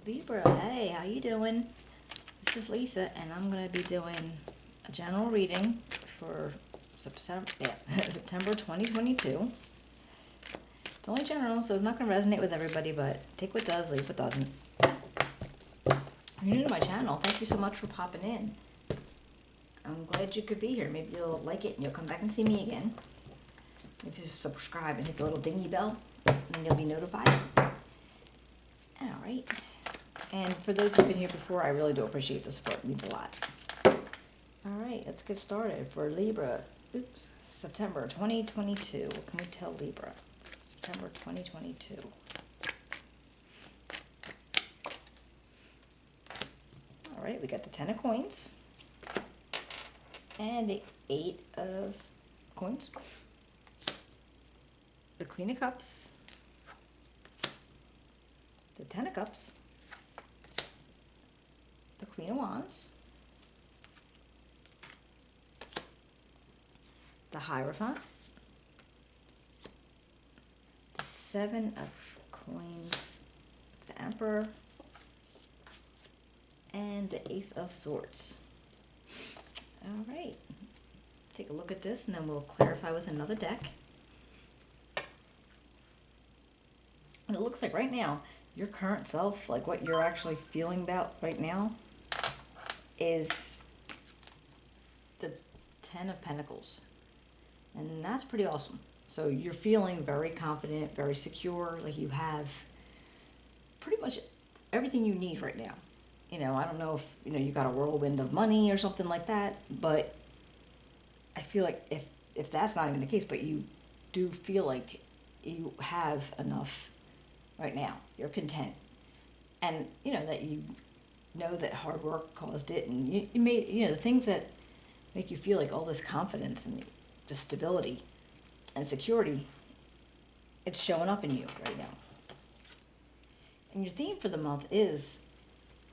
Libra, hey, how you doing? This is Lisa, and I'm going to be doing a general reading for September 2022. It's only general, so it's not going to resonate with everybody, but take what does, leave what doesn't. If you're new to my channel, thank you so much for popping in. I'm glad you could be here. Maybe you'll like it and you'll come back and see me again. If you subscribe and hit the little dingy bell, then you'll be notified. All right. And for those who've been here before, I really do appreciate the support. It means a lot. All right, let's get started for Libra. September 2022. What can we tell Libra? September 2022. All right, we got the 10 of coins and the 8 of coins, the Queen of Cups, the 10 of Cups, the Queen of Wands, the Hierophant, the 7 of coins, the Emperor, and the Ace of Swords. All right, take a look at this and then we'll clarify with another deck. And it looks like right now, your current self, like what you're actually feeling about right now, is the 10 of Pentacles. And that's pretty awesome. So you're feeling very confident, very secure, like you have pretty much everything you need right now. You know, I don't know if, you got a whirlwind of money or something like that, but I feel like if that's not even the case, but you do feel like you have enough right now. You're content. And, that you know that hard work caused it, and you made, the things that make you feel like all this confidence and the stability and security, it's showing up in you right now. And your theme for the month is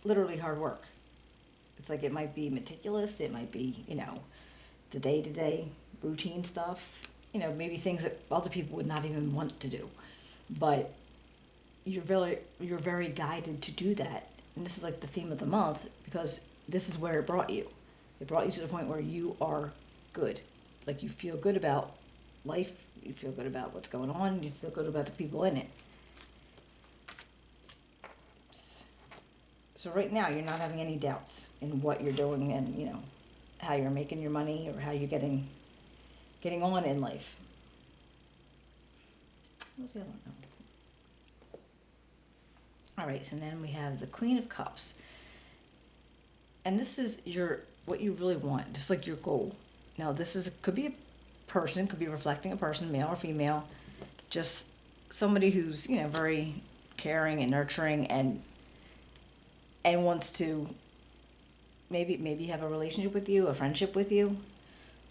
literally hard work. It's like it might be meticulous, it might be, the day-to-day routine stuff, maybe things that other people would not even want to do. But you're very guided to do that. And this is like the theme of the month because this is where it brought you. It brought you to the point where you are good. Like you feel good about life, you feel good about what's going on, you feel good about the people in it. So right now you're not having any doubts in what you're doing and, how you're making your money or how you're getting on in life. What was the other one? Oh. All right, so then we have the Queen of Cups. And this is what you really want, just like your goal. Now this could be a person, could be reflecting a person, male or female, just somebody who's, very caring and nurturing and wants to maybe have a relationship with you, a friendship with you.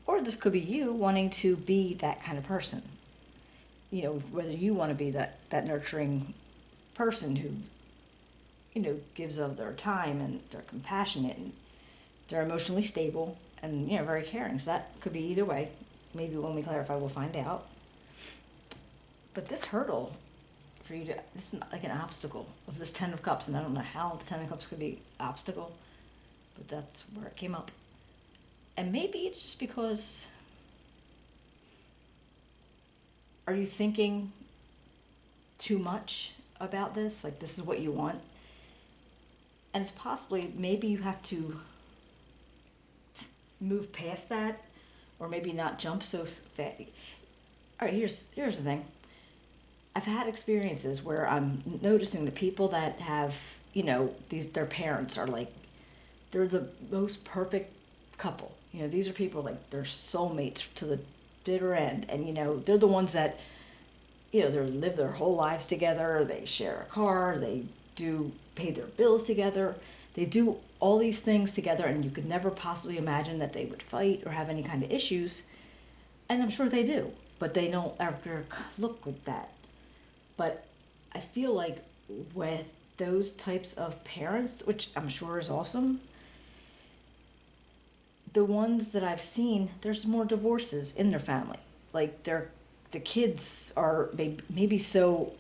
Or this could be you wanting to be that kind of person. Whether you want to be that nurturing person who, gives of their time and they're compassionate and they're emotionally stable and, very caring. So that could be either way. Maybe when we clarify, we'll find out. But this hurdle for you this is like an obstacle of this 10 of Cups. And I don't know how the 10 of Cups could be obstacle, but that's where it came up. And maybe it's just because, are you thinking too much about this? Like this is what you want? And it's possibly, maybe you have to move past that, or maybe not jump so fast. All right, here's the thing. I've had experiences where I'm noticing the people that have, their parents are like, they're the most perfect couple. These are people like they're soulmates to the bitter end. And, they're the ones that, they live their whole lives together. They share a car. They do pay their bills together. They do all these things together, and you could never possibly imagine that they would fight or have any kind of issues. And I'm sure they do, but they don't ever look like that. But I feel like with those types of parents, which I'm sure is awesome, the ones that I've seen, there's more divorces in their family. Like the kids are maybe so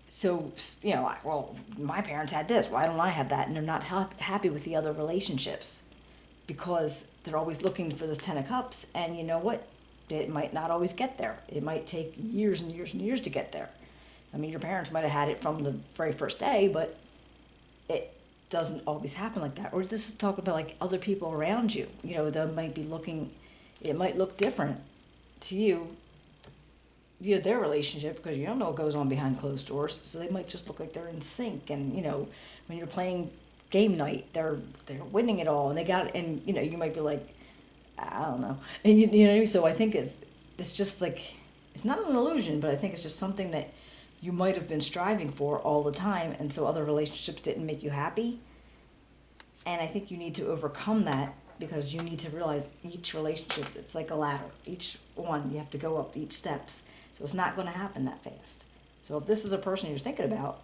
So, well, my parents had this. Why don't I have that? And they're not happy with the other relationships because they're always looking for this 10 of cups. And you know what? It might not always get there. It might take years and years and years to get there. I mean, your parents might have had it from the very first day, but it doesn't always happen like that. Or this is talking about like other people around you. They might be looking, it might look different to you, their relationship, because you don't know what goes on behind closed doors. So they might just look like they're in sync. And, when you're playing game night, they're winning it all. And they got, and, you might be like, I don't know. And you know what I mean? So I think it's just like, it's not an illusion, but I think it's just something that you might have been striving for all the time, and so other relationships didn't make you happy. And I think you need to overcome that, because you need to realize each relationship, it's like a ladder. Each one, you have to go up each steps. So it's not going to happen that fast. So if this is a person you're thinking about,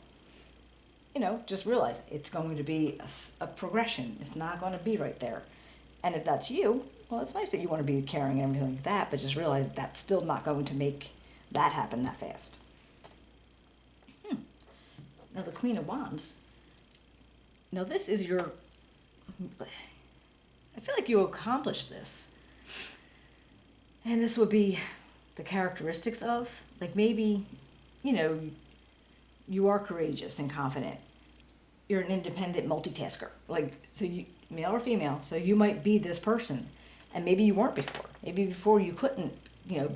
just realize it's going to be a progression. It's not going to be right there. And if that's you, well, it's nice that you want to be caring and everything like that, but just realize that's still not going to make that happen that fast. Now, the Queen of Wands. Now, this is your... I feel like you accomplished this. And this would be the characteristics of, like, maybe, you are courageous and confident. You're an independent multitasker. Like, so you, male or female, so you might be this person. And maybe you weren't before. Maybe before you couldn't,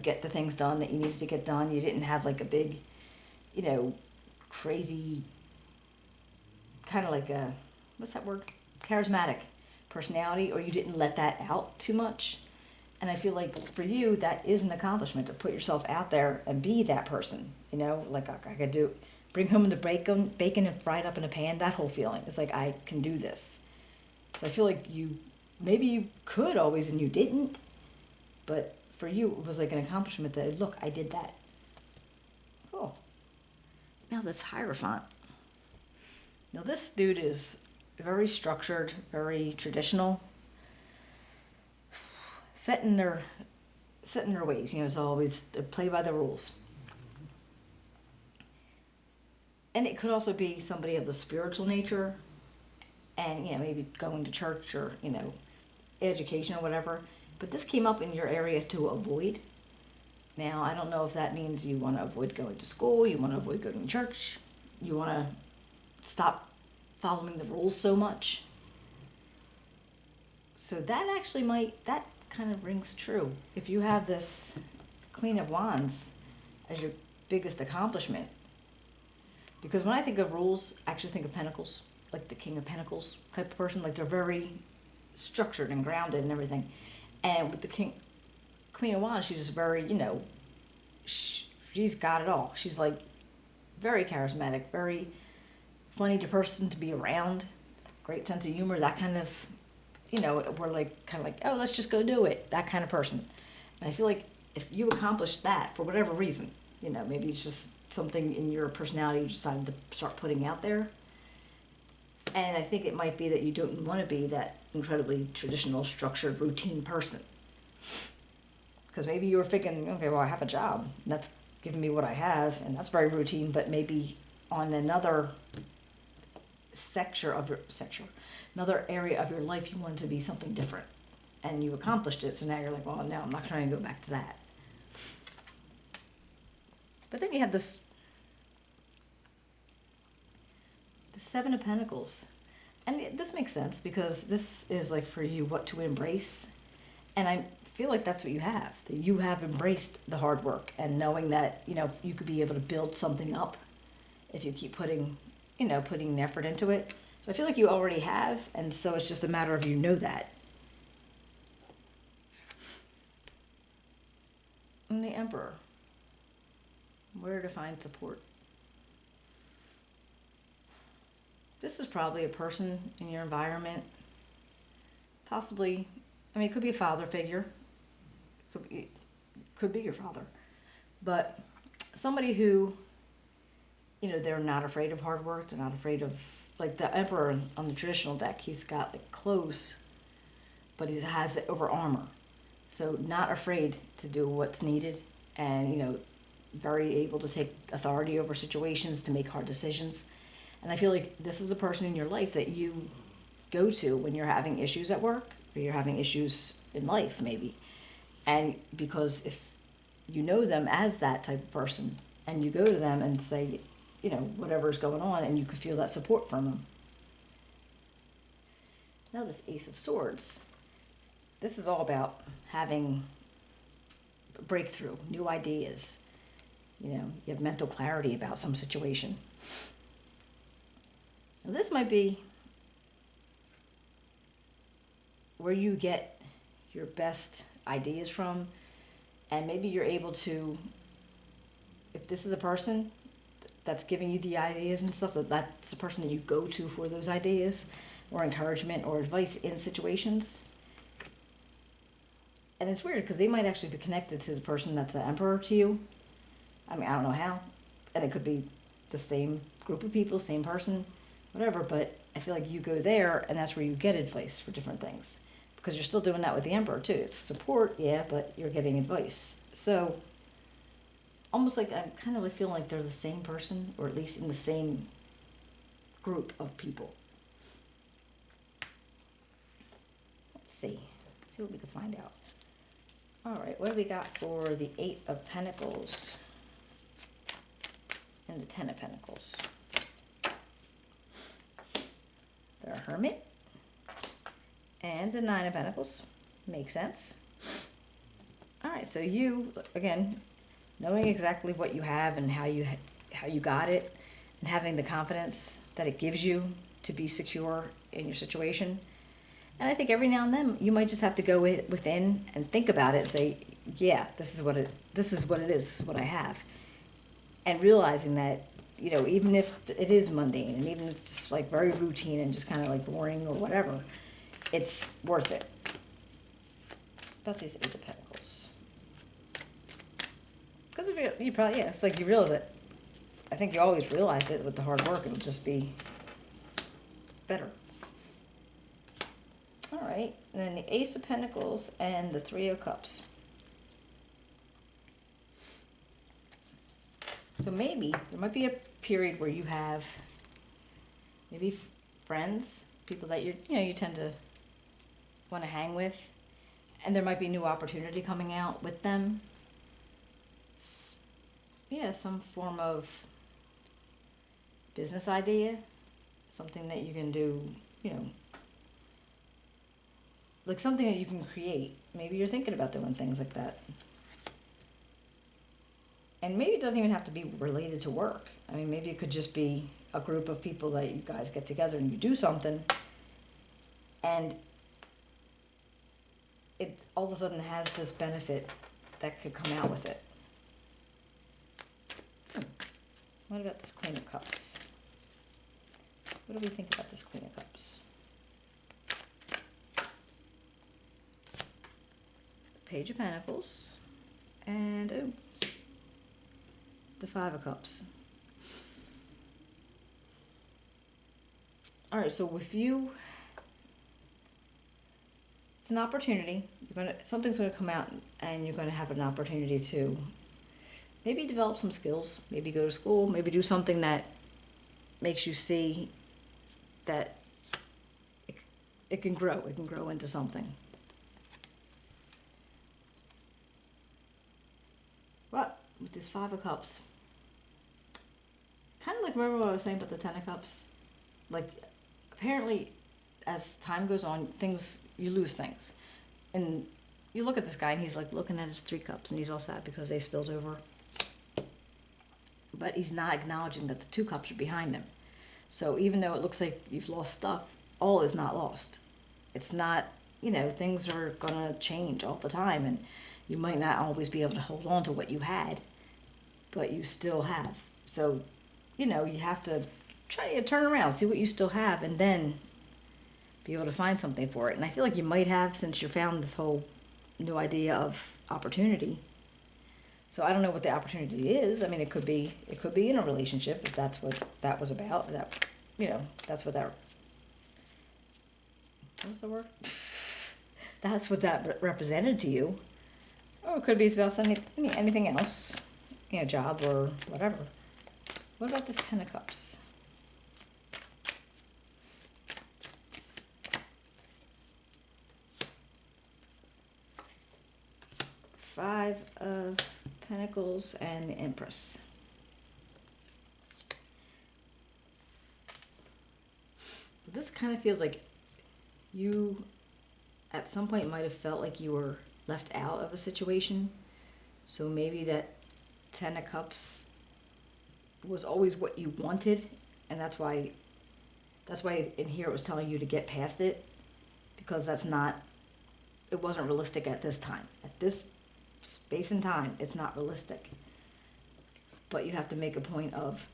get the things done that you needed to get done. You didn't have, like, a big, crazy, kind of like a, what's that word? Charismatic personality, or you didn't let that out too much. And I feel like for you, that is an accomplishment, to put yourself out there and be that person. Like I could do, bring home the bacon and fry it up in a pan, that whole feeling. It's like, I can do this. So I feel like maybe you could always and you didn't, but for you, it was like an accomplishment that, look, I did that. Cool. Now this Hierophant. Now this dude is very structured, very traditional, set in their ways. It's always they play by the rules. And it could also be somebody of the spiritual nature, and maybe going to church or education or whatever. But this came up in your area to avoid. Now, I don't know if that means you want to avoid going to school, you want to avoid going to church, you want to stop following the rules so much. So that actually that kind of rings true. If you have this Queen of Wands as your biggest accomplishment. Because when I think of rules, I actually think of Pentacles, like the King of Pentacles type of person. Like, they're very structured and grounded and everything. And with the Queen of Wands, she's just very, she's got it all. She's like very charismatic, very funny person to be around, great sense of humor, that kind of, we're like, kind of like, oh, let's just go do it, that kind of person. And I feel like if you accomplish that for whatever reason, maybe it's just something in your personality you decided to start putting out there. And I think it might be that you don't want to be that incredibly traditional, structured, routine person. Because maybe you were thinking, okay, well, I have a job, and that's giving me what I have, and that's very routine, but maybe on another another area of your life, you wanted to be something different. And you accomplished it, so now you're like, well, now I'm not trying to go back to that. But then you have the Seven of Pentacles. And this makes sense, because this is like for you what to embrace. And I feel like that's what you have. That you have embraced the hard work and knowing that, you could be able to build something up if you keep putting the effort into it. So I feel like you already have, and so it's just a matter of that. And the Emperor. Where to find support. This is probably a person in your environment. Possibly, it could be a father figure. Could be your father. But somebody who, they're not afraid of hard work. They're not afraid of, like the Emperor on the traditional deck. He's got like clothes, but he has it over armor. So not afraid to do what's needed and, very able to take authority over situations, to make hard decisions. And I feel like this is a person in your life that you go to when you're having issues at work or you're having issues in life, maybe. And because if you know them as that type of person and you go to them and say, whatever's going on, and you could feel that support from them. Now this Ace of Swords, this is all about having a breakthrough, new ideas. You have mental clarity about some situation. Now this might be where you get your best ideas from, and maybe you're able to, if this is a person that's giving you the ideas and stuff, that's the person that you go to for those ideas or encouragement or advice in situations. And it's weird because they might actually be connected to the person that's the Emperor to you. I mean, I don't know how, and it could be the same group of people, same person, whatever, but I feel like you go there and that's where you get advice for different things, because you're still doing that with the Emperor too. It's support, yeah, but you're getting advice. So almost like I'm kind of like feeling like they're the same person, or at least in the same group of people. Let's see what we can find out. All right, what do we got for the Eight of Pentacles and the Ten of Pentacles? The Hermit and the Nine of Pentacles. Makes sense. All right, so you, again, knowing exactly what you have and how you got it, and having the confidence that it gives you to be secure in your situation. And I think every now and then you might just have to go within and think about it and say, yeah, this is what it is, this is what I have. And realizing that, even if it is mundane and even if it's like very routine and just kind of like boring or whatever, it's worth it. About these Eight of Pentacles. Because you probably, it's like you realize it. I think you always realize it with the hard work. It'll just be better. All right. And then the Ace of Pentacles and the Three of Cups. So maybe there might be a period where you have maybe friends, people that you tend to want to hang with, and there might be new opportunity coming out with them. Yeah, some form of business idea, something that you can do, like something that you can create. Maybe you're thinking about doing things like that. And maybe it doesn't even have to be related to work. I mean, maybe it could just be a group of people that you guys get together and you do something, and it all of a sudden has this benefit that could come out with it. What about this Queen of Cups? What do we think about this Queen of Cups? Page of Pentacles and the Five of Cups. All right, so with you, it's an opportunity. Something's going to come out, and you're going to have an opportunity to maybe develop some skills, maybe go to school, maybe do something that makes you see that it can grow. It can grow into something. But with this Five of Cups, kind of like, remember what I was saying about the Ten of Cups? Like, apparently, as time goes on, you lose things. And you look at this guy, and he's like looking at his 3 cups, and he's all sad because they spilled over. But he's not acknowledging that the 2 cups are behind him. So even though it looks like you've lost stuff, all is not lost. It's not, things are going to change all the time, and you might not always be able to hold on to what you had, but you still have. So, you have to try to turn around, see what you still have, and then be able to find something for it. And I feel like you might have, since you found this whole new idea of opportunity. So I don't know what the opportunity is. I mean, it could be in a relationship, if that's what that was about. That's what that. What was the word? That's what that represented to you. Or it could be about anything else. job or whatever. What about this Ten of Cups? Five of Pentacles and the Empress. This kind of feels like you at some point might have felt like you were left out of a situation. So maybe that Ten of Cups was always what you wanted, and that's why in here it was telling you to get past it, because it wasn't realistic at this time. At this space and time, it's not realistic. But you have to make a point of,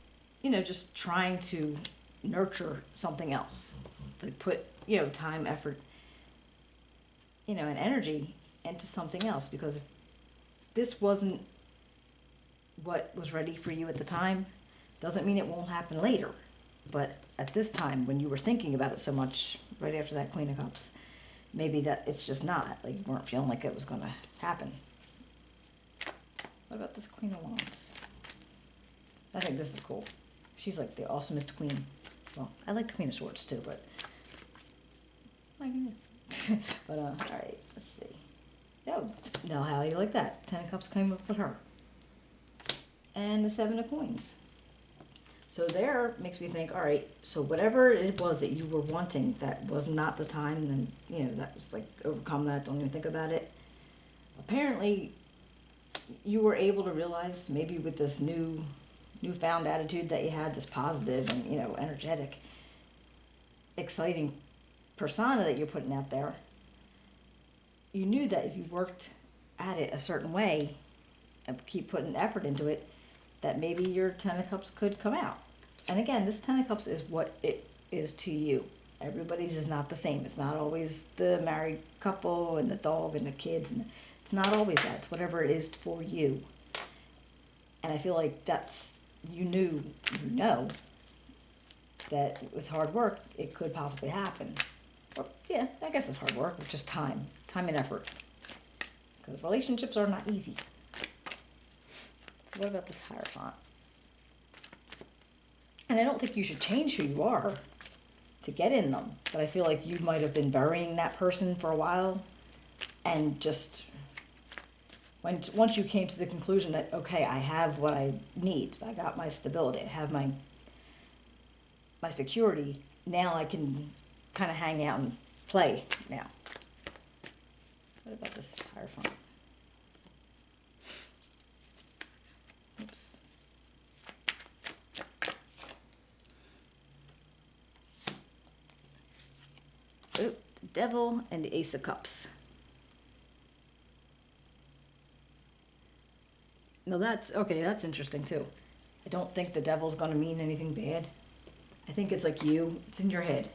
just trying to nurture something else. To put, time, effort, and energy into something else, because if this wasn't what was ready for you at the time, doesn't mean it won't happen later. But at this time, when you were thinking about it so much, right after that Queen of Cups, maybe that it's just not, like you weren't feeling like it was going to happen. What about this Queen of Wands? I think this is cool. She's like the awesomest queen. Well, I like the Queen of Swords too, but my goodness. But all right, let's see. Oh, now how do you like that? Ten of Cups came up with her. And the Seven of Coins. So there makes me think, all right, so whatever it was that you were wanting that was not the time, then, that was like, overcome that, don't even think about it. Apparently, you were able to realize, maybe with this newfound attitude that you had, this positive and, energetic, exciting persona that you're putting out there, you knew that if you worked at it a certain way and keep putting effort into it, that maybe your Ten of Cups could come out. And again, this Ten of Cups is what it is to you. Everybody's is not the same. It's not always the married couple and the dog and the kids. And it's not always that. It's whatever it is for you. And I feel like you know that with hard work, it could possibly happen. Or, yeah, I guess it's hard work. It's just time and effort. Because relationships are not easy. So what about this Hierophant? And I don't think you should change who you are to get in them. But I feel like you might have been burying that person for a while. And just, once you came to the conclusion that, okay, I have what I need. I got my stability. I have my security. Now I can kind of hang out and play now. What about this Hierophant? Oops. Oh, the Devil and the Ace of Cups. No, that's interesting too. I don't think the Devil's going to mean anything bad. I think it's like it's in your head.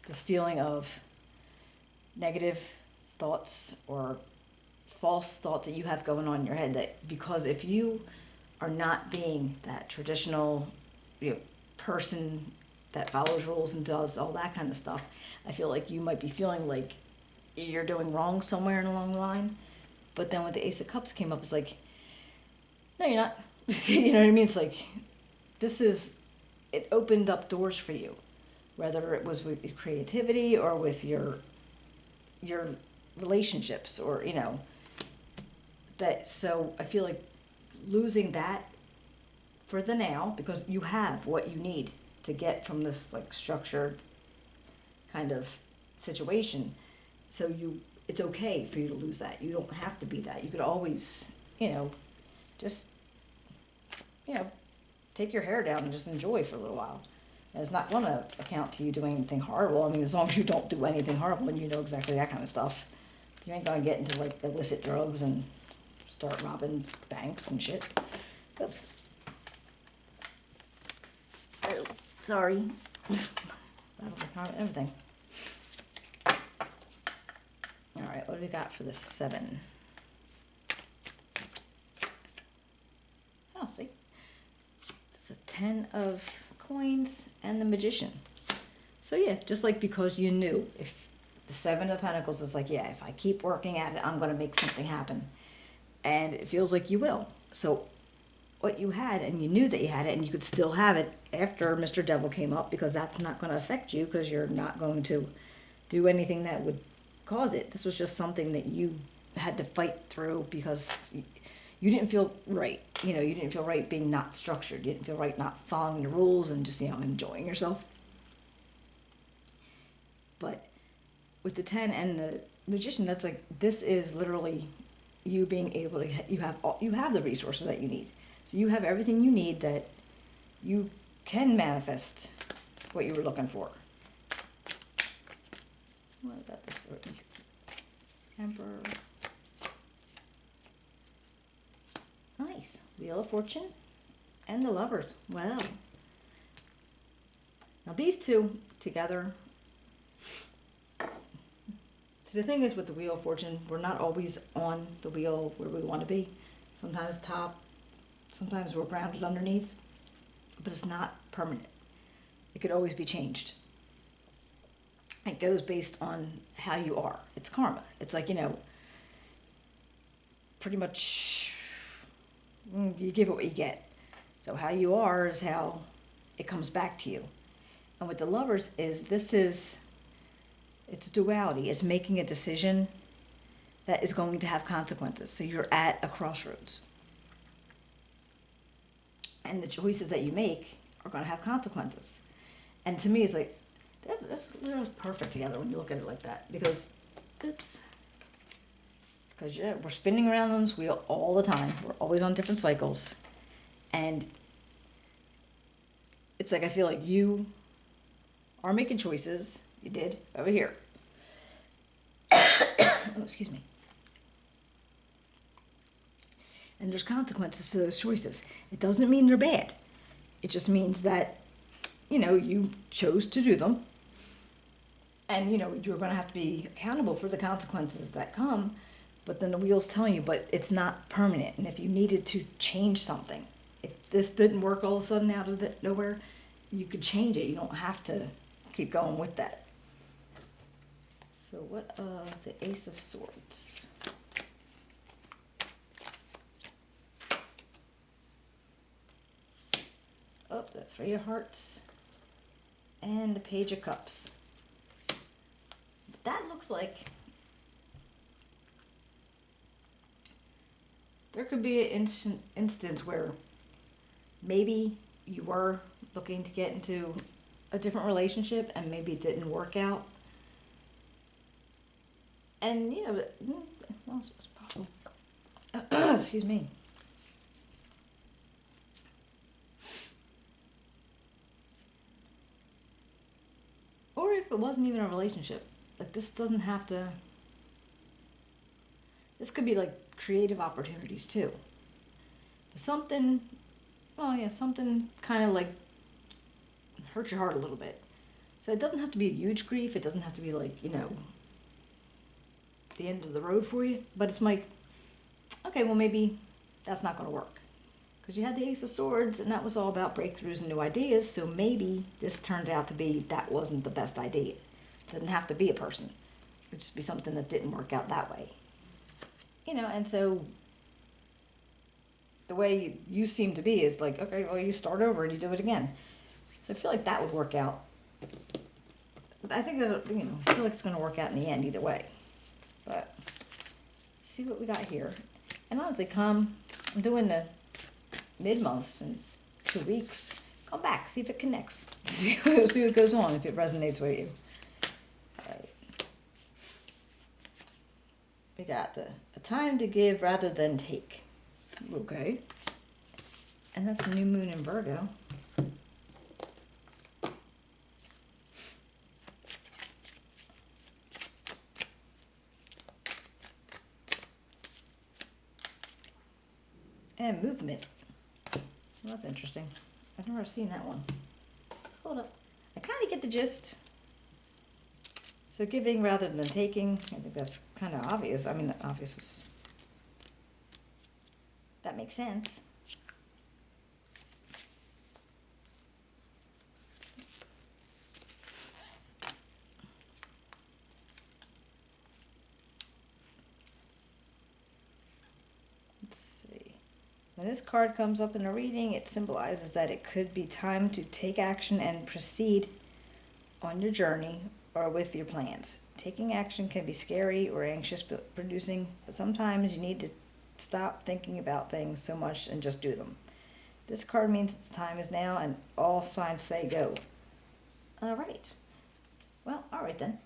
This feeling of negative thoughts or false thoughts that you have going on in your head, that because if you are not being that traditional person that follows rules and does all that kind of stuff, I feel like you might be feeling like you're doing wrong somewhere along the line. But then when the Ace of Cups came up, it's like, no, you're not. You know what I mean? It's like, it opened up doors for you, whether it was with your creativity or with your relationships, or that. So I feel like losing that for the now, because you have what you need to get from this like structured kind of situation. So it's okay for you to lose that. You don't have to be that. You could always, just, take your hair down and just enjoy for a little while. And it's not going to account to you doing anything horrible. I mean, as long as you don't do anything horrible and you know exactly that kind of stuff, you ain't going to get into like illicit drugs and start robbing banks and shit. Oops. Oh, sorry. Rattled my comment, everything. All right, what do we got for the 7? Oh, see? It's a 10 of Coins and the Magician. So yeah, just like because you knew, if the 7 of Pentacles is like, yeah, if I keep working at it, I'm going to make something happen. And it feels like you will. So what you had, and you knew that you had it, and you could still have it after Mr. Devil came up, because that's not going to affect you, because you're not going to do anything that would cause it. This was just something that you had to fight through because you didn't feel right. You know, you didn't feel right being not structured. You didn't feel right not following the rules and just, enjoying yourself. But with the 10 and the Magician, that's like, this is literally you being able to, you have the resources that you need. So you have everything you need that you can manifest what you were looking for. What about this? Emperor. Nice. Wheel of Fortune and the Lovers. Wow. Now these two together. So the thing is with the Wheel of Fortune, we're not always on the wheel where we want to be. Sometimes top, sometimes we're grounded underneath, but it's not permanent. It could always be changed. It goes based on how you are. It's karma. It's like, pretty much you give it what you get. So how you are is how it comes back to you. And with the Lovers it's duality. It's making a decision that is going to have consequences. So you're at a crossroads. And the choices that you make are going to have consequences. And to me, it's like, they're perfect together when you look at it like that. Because we're spinning around on this wheel all the time. We're always on different cycles. And it's like, I feel like you are making choices. You did over here. Oh, excuse me. And there's consequences to those choices. It doesn't mean they're bad. It just means that, you chose to do them. And, you're going to have to be accountable for the consequences that come. But then the wheel's telling you, but it's not permanent. And if you needed to change something, if this didn't work all of a sudden out of nowhere, you could change it. You don't have to keep going with that. So what of the Ace of Swords? Oh, the Three of Hearts and the Page of Cups. That looks like there could be an instance where maybe you were looking to get into a different relationship and maybe it didn't work out. And, well, it's possible. Excuse me. Or if it wasn't even a relationship. Like, this doesn't have to... This could be, like, creative opportunities, too. But something kind of, like, hurt your heart a little bit. So it doesn't have to be a huge grief. It doesn't have to be, like, the end of the road for you. But it's like, okay, well, maybe that's not going to work. Because you had the Ace of Swords, and that was all about breakthroughs and new ideas. So maybe this turned out to be that wasn't the best idea. It doesn't have to be a person. It could just be something that didn't work out that way. And so the way you seem to be is like, okay, well, you start over and you do it again. So I feel like that would work out. But I think that, I feel like it's going to work out in the end either way. But let's see what we got here. And honestly, I'm doing the mid-months in 2 weeks. Come back, see if it connects. See what goes on, if it resonates with you. All right. We got a time to give rather than take. Okay. And that's new moon in Virgo. And movement. Well, that's interesting. I've never seen that one. Hold up. I kind of get the gist. So giving rather than taking, I think that's kind of obvious. I mean, obvious was... That makes sense. When this card comes up in a reading, it symbolizes that it could be time to take action and proceed on your journey or with your plans. Taking action can be scary or anxious producing, but sometimes you need to stop thinking about things so much and just do them. This card means the time is now and all signs say go. All right. Well, all right then.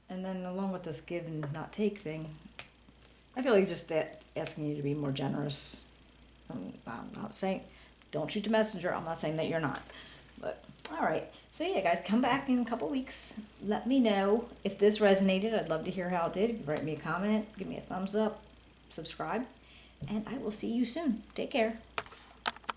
And then along with this give and not take thing, I feel like just asking you to be more generous. I'm not saying, don't shoot the messenger. I'm not saying that you're not. But, all right. So, yeah, guys, come back in a couple weeks. Let me know if this resonated. I'd love to hear how it did. Write me a comment. Give me a thumbs up. Subscribe. And I will see you soon. Take care.